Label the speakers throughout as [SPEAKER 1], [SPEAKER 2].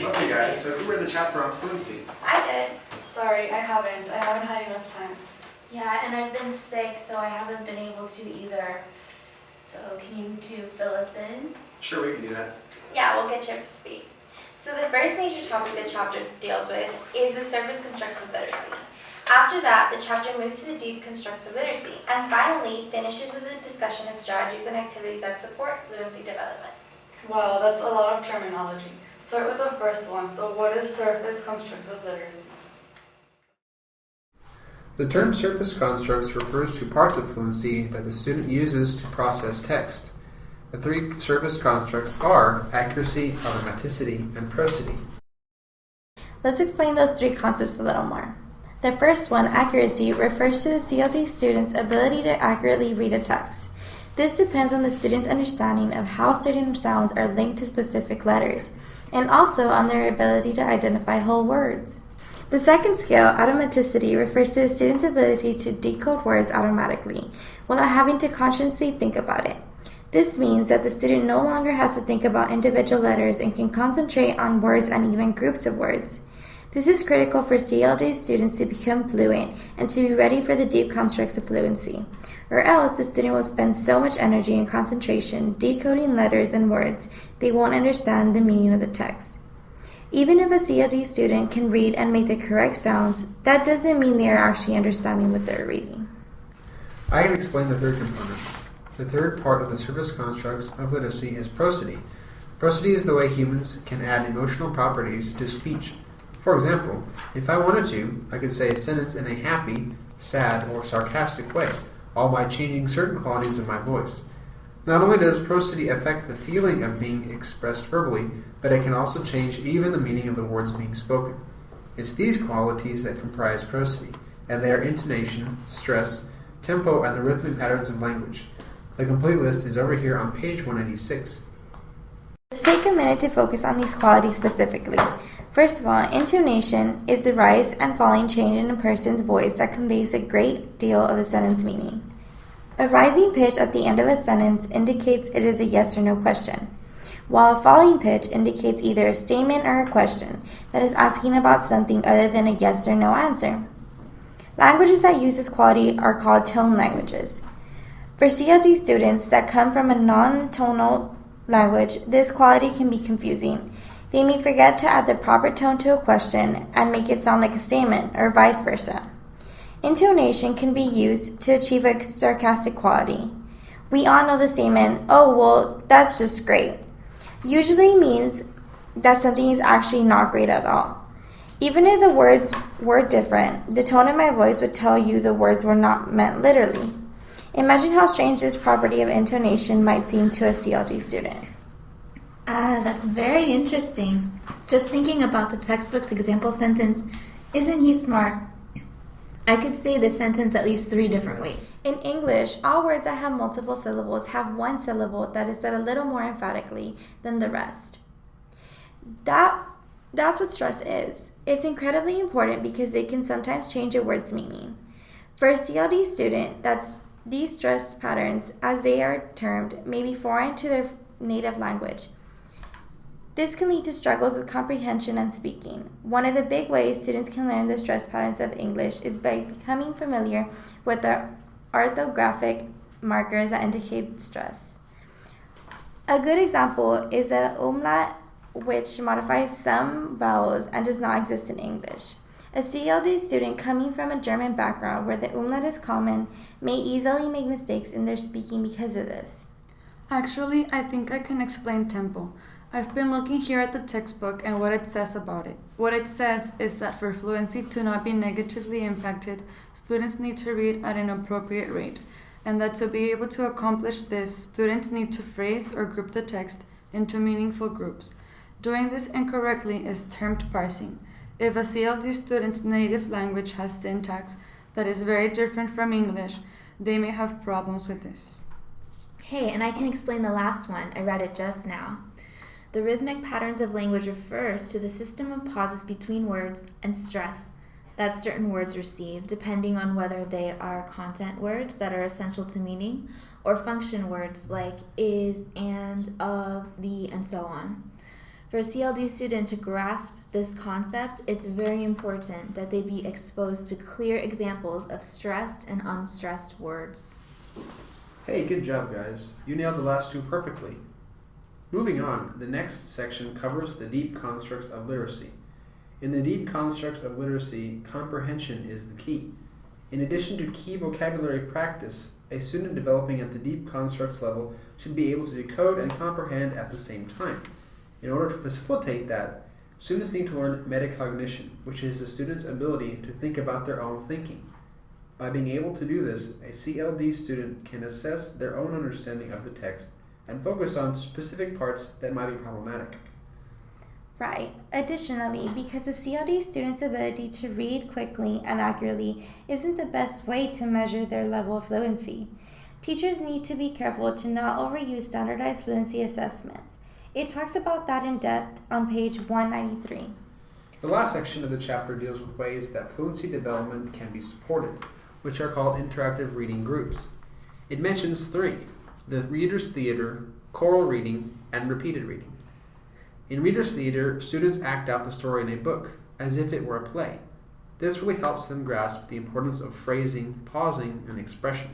[SPEAKER 1] Okay guys, so who read the chapter on fluency?
[SPEAKER 2] I did.
[SPEAKER 3] Sorry, I haven't. I haven't had enough time.
[SPEAKER 2] Yeah, and I've been sick, so I haven't been able to either. So can you two fill us in?
[SPEAKER 1] Sure, we can do that.
[SPEAKER 2] Yeah, we'll get you up to speed. So the first major topic the chapter deals with is the surface constructs of literacy. After that, the chapter moves to the deep constructs of literacy, and finally finishes with a discussion of strategies and activities that support fluency development.
[SPEAKER 3] Wow, that's a lot of terminology. Start with the first one. So what is surface constructs of literacy?
[SPEAKER 1] The term surface constructs refers to parts of fluency that the student uses to process text. The three surface constructs are accuracy, automaticity, and prosody.
[SPEAKER 2] Let's explain those three concepts a little more. The first one, accuracy, refers to the CLD student's ability to accurately read a text. This depends on the student's understanding of how certain sounds are linked to specific letters, and also on their ability to identify whole words. The second skill, automaticity, refers to the student's ability to decode words automatically without having to consciously think about it. This means that the student no longer has to think about individual letters and can concentrate on words and even groups of words. This is critical for CLJ students to become fluent and to be ready for the deep constructs of fluency, or else the student will spend so much energy and concentration decoding letters and words they won't understand the meaning of the text. Even if a CLD student can read and make the correct sounds, that doesn't mean they are actually understanding what they're reading.
[SPEAKER 1] I can explain the third component. The third part of the surface constructs of literacy is prosody. Prosody is the way humans can add emotional properties to speech. For example, if I wanted to, I could say a sentence in a happy, sad, or sarcastic way, all by changing certain qualities of my voice. Not only does prosody affect the feeling of being expressed verbally, but it can also change even the meaning of the words being spoken. It's these qualities that comprise prosody, and they are intonation, stress, tempo, and the rhythmic patterns of language. The complete list is over here on page 186.
[SPEAKER 2] Let's take a minute to focus on these qualities specifically. First of all, intonation is the rise and falling change in a person's voice that conveys a great deal of the sentence meaning. A rising pitch at the end of a sentence indicates it is a yes or no question, while a falling pitch indicates either a statement or a question that is asking about something other than a yes or no answer. Languages that use this quality are called tone languages. For CLD students that come from a non-tonal language, this quality can be confusing. They may forget to add the proper tone to a question and make it sound like a statement, or vice versa. Intonation can be used to achieve a sarcastic quality. We all know the statement, "Oh, well, that's just great." Usually means that something is actually not great at all. Even if the words were different, the tone of my voice would tell you the words were not meant literally. Imagine how strange this property of intonation might seem to a CLD student.
[SPEAKER 4] That's very interesting. Just thinking about the textbook's example sentence, "Isn't he smart?" I could say this sentence at least 3 different ways.
[SPEAKER 2] In English, all words that have multiple syllables have one syllable that is said a little more emphatically than the rest. That's what stress is. It's incredibly important because it can sometimes change a word's meaning. For a CLD student, these stress patterns, as they are termed, may be foreign to their native language. This can lead to struggles with comprehension and speaking. One of the big ways students can learn the stress patterns of English is by becoming familiar with the orthographic markers that indicate stress. A good example is an umlaut, which modifies some vowels and does not exist in English. A CLD student coming from a German background where the umlaut is common may easily make mistakes in their speaking because of this.
[SPEAKER 3] Actually, I think I can explain tempo. I've been looking here at the textbook and what it says about it. What it says is that for fluency to not be negatively impacted, students need to read at an appropriate rate, and that to be able to accomplish this, students need to phrase or group the text into meaningful groups. Doing this incorrectly is termed parsing. If a CLD student's native language has syntax that is very different from English, they may have problems with this.
[SPEAKER 4] Hey, and I can explain the last one. I read it just now. The rhythmic patterns of language refers to the system of pauses between words and stress that certain words receive, depending on whether they are content words that are essential to meaning or function words like is, and, of, the, and so on. For a CLD student to grasp this concept, it's very important that they be exposed to clear examples of stressed and unstressed words.
[SPEAKER 1] Hey, good job, guys. You nailed the last two perfectly. Moving on, the next section covers the deep constructs of literacy. In the deep constructs of literacy, comprehension is the key. In addition to key vocabulary practice, a student developing at the deep constructs level should be able to decode and comprehend at the same time. In order to facilitate that, students need to learn metacognition, which is the student's ability to think about their own thinking. By being able to do this, a CLD student can assess their own understanding of the text and focus on specific parts that might be problematic.
[SPEAKER 2] Right. Additionally, because a CLD student's ability to read quickly and accurately isn't the best way to measure their level of fluency, teachers need to be careful to not overuse standardized fluency assessments. It talks about that in depth on page 193.
[SPEAKER 1] The last section of the chapter deals with ways that fluency development can be supported, which are called interactive reading groups. It mentions three: the reader's theater, choral reading, and repeated reading. In reader's theater, students act out the story in a book, as if it were a play. This really helps them grasp the importance of phrasing, pausing, and expression.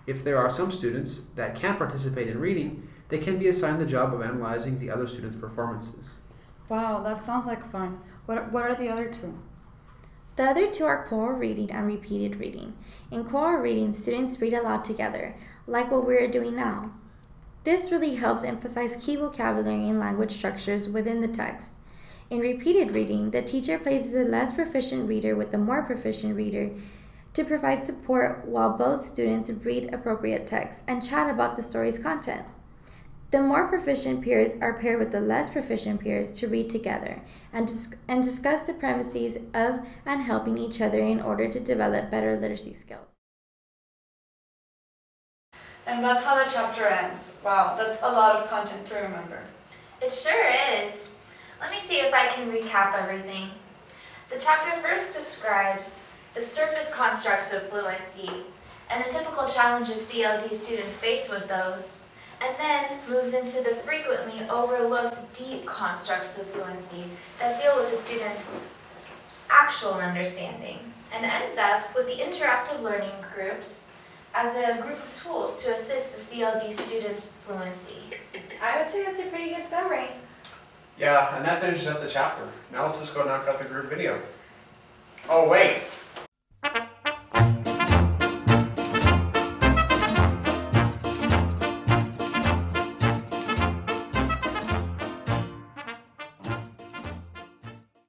[SPEAKER 1] If there are some students that can't participate in reading, they can be assigned the job of analyzing the other students' performances.
[SPEAKER 3] Wow, that sounds like fun. What are the other two?
[SPEAKER 2] The other two are choral reading and repeated reading. In choral reading, students read aloud together, like what we're doing now. This really helps emphasize key vocabulary and language structures within the text. In repeated reading, the teacher places a less proficient reader with a more proficient reader to provide support while both students read appropriate text and chat about the story's content. The more proficient peers are paired with the less proficient peers to read together and discuss the premises of and helping each other in order to develop better literacy skills.
[SPEAKER 3] And that's how the chapter ends. Wow, that's a lot of content to remember.
[SPEAKER 4] It sure is. Let me see if I can recap everything. The chapter first describes the surface constructs of fluency and the typical challenges CLD students face with those, and then moves into the frequently overlooked deep constructs of fluency that deal with the student's actual understanding, and ends up with the interactive learning groups as a group of tools to assist the CLD students' fluency. I would say that's a pretty good summary.
[SPEAKER 1] Yeah, and that finishes up the chapter. Now let's just go knock out the group video. Oh, wait.